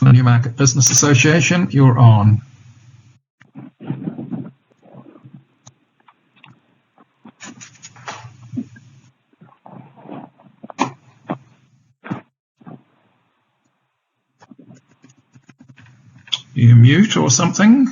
from the Newmarket Business Association. You're on. You mute or something?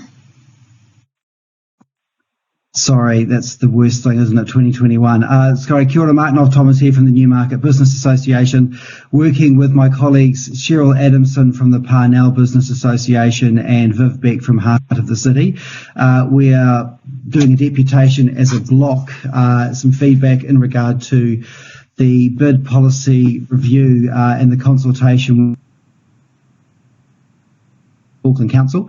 Sorry, that's the worst thing, isn't it? 2021. Sorry, kia ora, Knoff-Thomas here from the Newmarket Business Association, working with my colleagues Cheryl Adamson from the Parnell Business Association and Viv Beck from Heart of the City. We are doing a deputation as a block, some feedback in regard to the bid policy review and the consultation Auckland Council.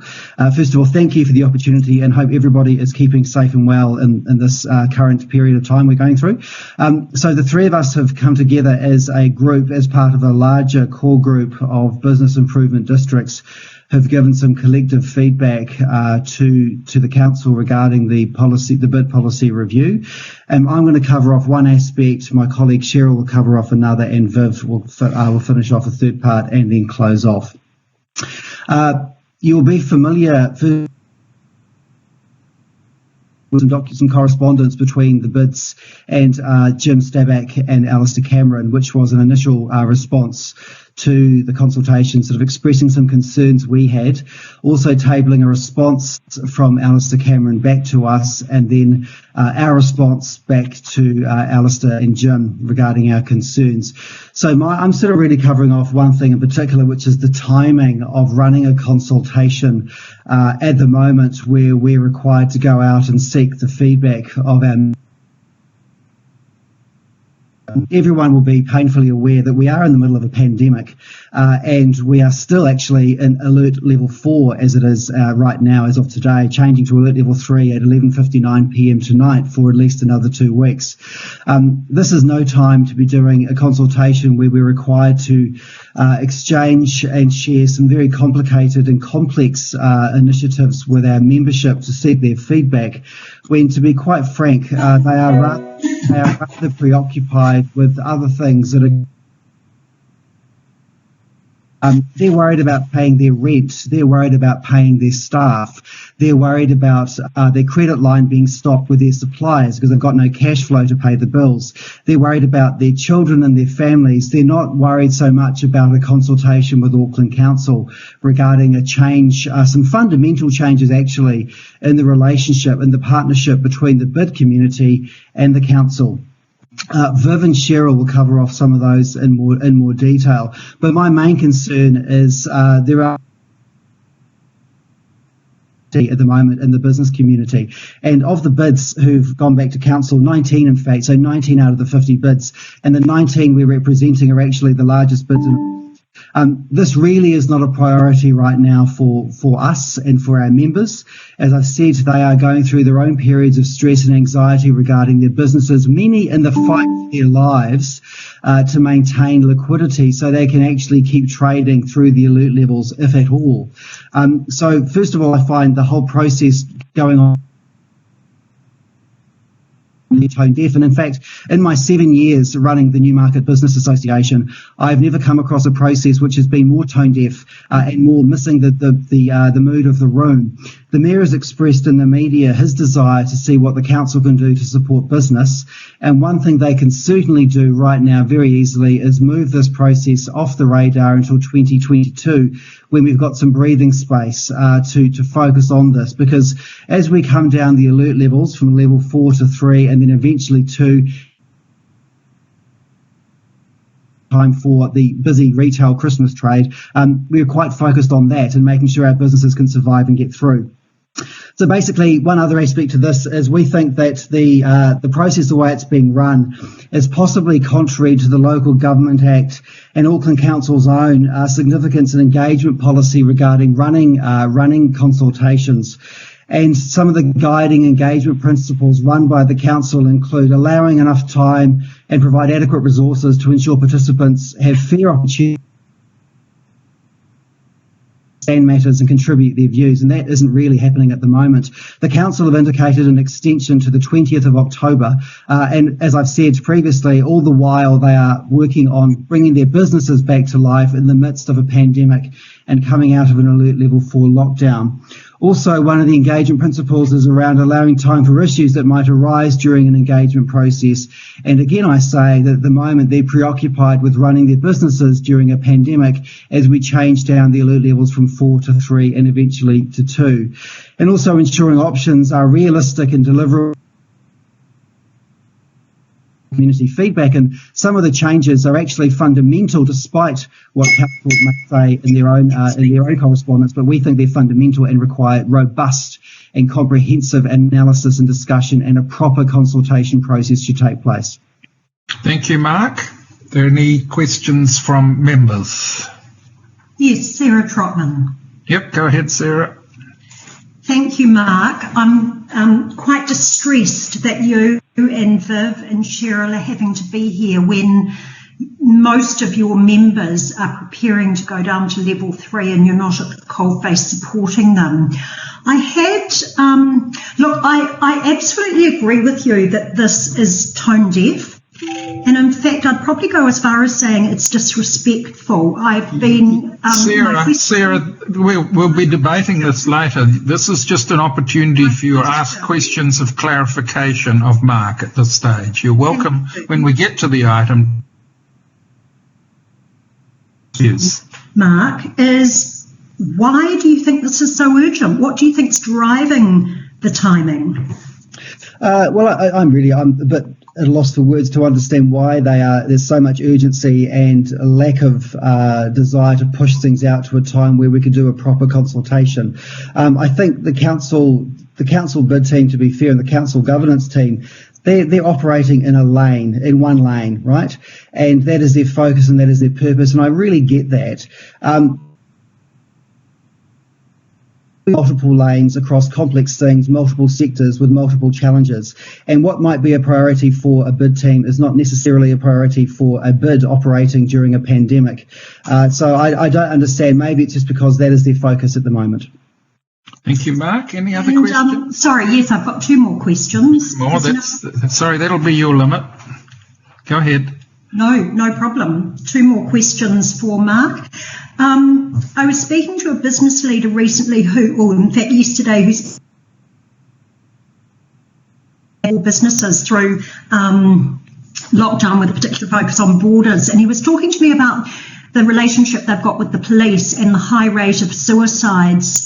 First of all, thank you for the opportunity and hope everybody is keeping safe and well in this current period of time we're going through. So the three of us have come together as a group, as part of a larger core group of business improvement districts, have given some collective feedback to the council regarding the bid policy review. I'm going to cover off one aspect, my colleague Cheryl will cover off another, and Viv will finish off a third part and then close off. You'll be familiar with some correspondence between the bids and Jim Stabak and Alistair Cameron, which was an initial response to the consultation, sort of expressing some concerns we had, also tabling a response from Alistair Cameron back to us, and then our response back to Alistair and Jim regarding our concerns. So I'm sort of really covering off one thing in particular, which is the timing of running a consultation at the moment where we're required to go out and seek the feedback of our. Everyone will be painfully aware that we are in the middle of a pandemic and we are still actually in alert level 4 as it is right now as of today, changing to alert level 3 at 11:59 p.m. tonight for at least another 2 weeks. This is no time to be doing a consultation where we're required to exchange and share some very complicated and complex initiatives with our membership to seek their feedback, when, to be quite frank, they are rather preoccupied with other things that are. They're worried about paying their rent, they're worried about paying their staff, they're worried about their credit line being stopped with their suppliers because they've got no cash flow to pay the bills. They're worried about their children and their families. They're not worried so much about a consultation with Auckland Council regarding a change, some fundamental changes actually in the relationship and the partnership between the bid community and the council. Viv and Cheryl will cover off some of those in more detail, but my main concern is there are at the moment in the business community, and of the bids who've gone back to council, 19 in fact, so 19 out of the 50 bids, and the 19 we're representing are actually the largest bids this really is not a priority right now for us and for our members. As I've said, they are going through their own periods of stress and anxiety regarding their businesses, many in the fight for their lives to maintain liquidity so they can actually keep trading through the alert levels, if at all. So first of all, I find the whole process going on tone deaf, and in fact in my 7 years running the Newmarket Business Association, I've never come across a process which has been more tone deaf and more missing the mood of the room. The Mayor has expressed in the media his desire to see what the council can do to support business, and one thing they can certainly do right now very easily is move this process off the radar until 2022, when we've got some breathing space to focus on this, because as we come down the alert levels from level 4 to 3 and then eventually 2, time for the busy retail Christmas trade, we're quite focused on that and making sure our businesses can survive and get through. So basically, one other aspect to this is we think that the process, the way it's being run, is possibly contrary to the Local Government Act and Auckland Council's own significance and engagement policy regarding running consultations. And some of the guiding engagement principles run by the council include allowing enough time and provide adequate resources to ensure participants have fair opportunities understand matters and contribute their views, and that isn't really happening at the moment. The council have indicated an extension to the 20th of October, and as I've said previously, all the while they are working on bringing their businesses back to life in the midst of a pandemic and coming out of an alert level 4 lockdown. Also, one of the engagement principles is around allowing time for issues that might arise during an engagement process. And again, I say that at the moment they're preoccupied with running their businesses during a pandemic as we change down the alert levels from 4 to 3 and eventually to 2. And also ensuring options are realistic and deliverable community feedback, and some of the changes are actually fundamental despite what council may say in their own correspondence, but we think they're fundamental and require robust and comprehensive analysis and discussion, and a proper consultation process should take place. Thank you, Mark. Are there any questions from members? Yes, Sarah Trotman. Yep, go ahead, Sarah. Thank you, Mark. I'm quite distressed that you and Viv and Cheryl are having to be here when most of your members are preparing to go down to level 3 and you're not at the coalface supporting them. I absolutely agree with you that this is tone deaf. And in fact, I'd probably go as far as saying it's disrespectful. I've been... Sarah, we'll be debating this later. This is just an opportunity for you to ask questions of clarification of Mark at this stage. You're welcome when we get to the item. Yes. Mark, why do you think this is so urgent? What do you think's driving the timing? I'm a bit at a loss for words to understand why there's so much urgency and a lack of desire to push things out to a time where we could do a proper consultation. I think the council bid team, to be fair, and the council governance team, they're operating in one lane, right? And that is their focus and that is their purpose, and I really get that. Multiple lanes across complex things, multiple sectors with multiple challenges. And what might be a priority for a bid team is not necessarily a priority for a bid operating during a pandemic. So I don't understand. Maybe it's just because that is their focus at the moment. Thank you, Mark. Any other questions? Sorry, yes, I've got 2 more questions. Sorry, that'll be your limit. Go ahead. No problem. 2 more questions for Mark. I was speaking to a business leader recently yesterday, who's businesses through lockdown with a particular focus on borders, and he was talking to me about the relationship they've got with the police and the high rate of suicides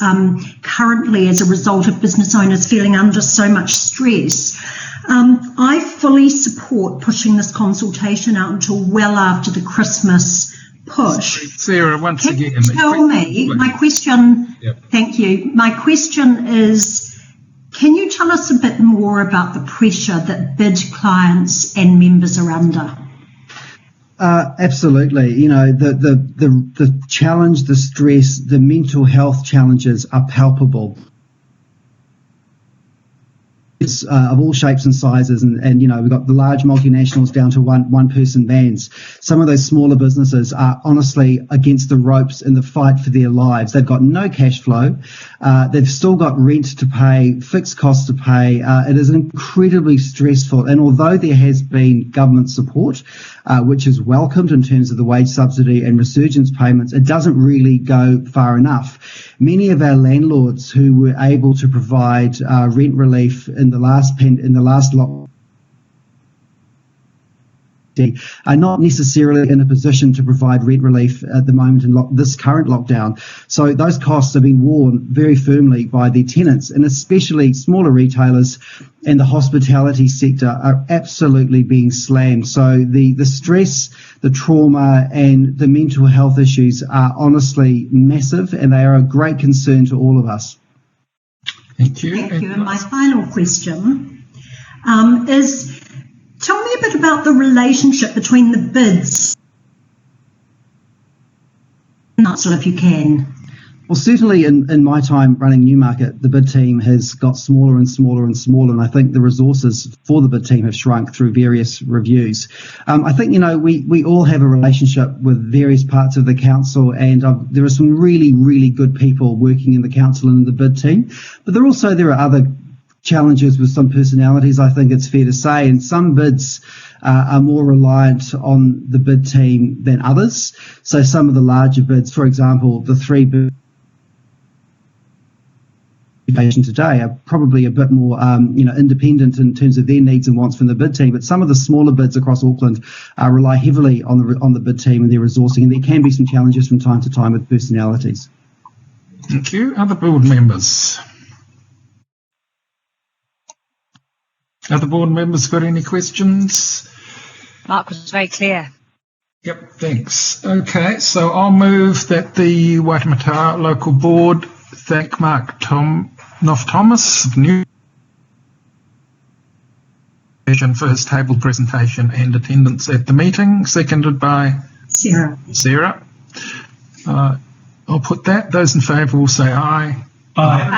currently as a result of business owners feeling under so much stress. I fully support pushing this consultation out until well after the Christmas push. Sarah, once again, my question, Yep. Thank you. My question is, can you tell us a bit more about the pressure that bid clients and members are under? Absolutely. You know, the challenge, the stress, the mental health challenges are palpable. Of all shapes and sizes, and you know, we've got the large multinationals down to one person bands. Some of those smaller businesses are honestly against the ropes in the fight for their lives. They've got no cash flow. They've still got rent to pay, fixed costs to pay. It is incredibly stressful, and although there has been government support, which is welcomed in terms of the wage subsidy and resurgence payments, it doesn't really go far enough. Many of our landlords who were able to provide rent relief in the last lockdown are not necessarily in a position to provide rent relief at the moment in this current lockdown. So those costs have been borne very firmly by their tenants, and especially smaller retailers and the hospitality sector are absolutely being slammed. So the stress, the trauma and the mental health issues are honestly massive, and they are a great concern to all of us. Thank you. Thank you. And my final question is, tell me a bit about the relationship between the bids, if you can. Well, certainly in my time running Newmarket, the bid team has got smaller and smaller and smaller, and I think the resources for the bid team have shrunk through various reviews. I think, we all have a relationship with various parts of the council, and there are some really, really good people working in the council and in the bid team, but there are other challenges with some personalities, I think it's fair to say, and some bids are more reliant on the bid team than others. So some of the larger bids, for example, the 3 bids today are probably a bit more, independent in terms of their needs and wants from the bid team. But some of the smaller bids across Auckland rely heavily on the bid team and their resourcing, and there can be some challenges from time to time with personalities. Thank you. Other board members? Other board members got any questions? Mark was very clear. Yep, thanks. Okay, so I'll move that the Waitemata local board thank Mark Knoff-Thomas of Newmarket for his table presentation and attendance at the meeting, seconded by Sarah. I'll put that. Those in favour will say aye. Aye.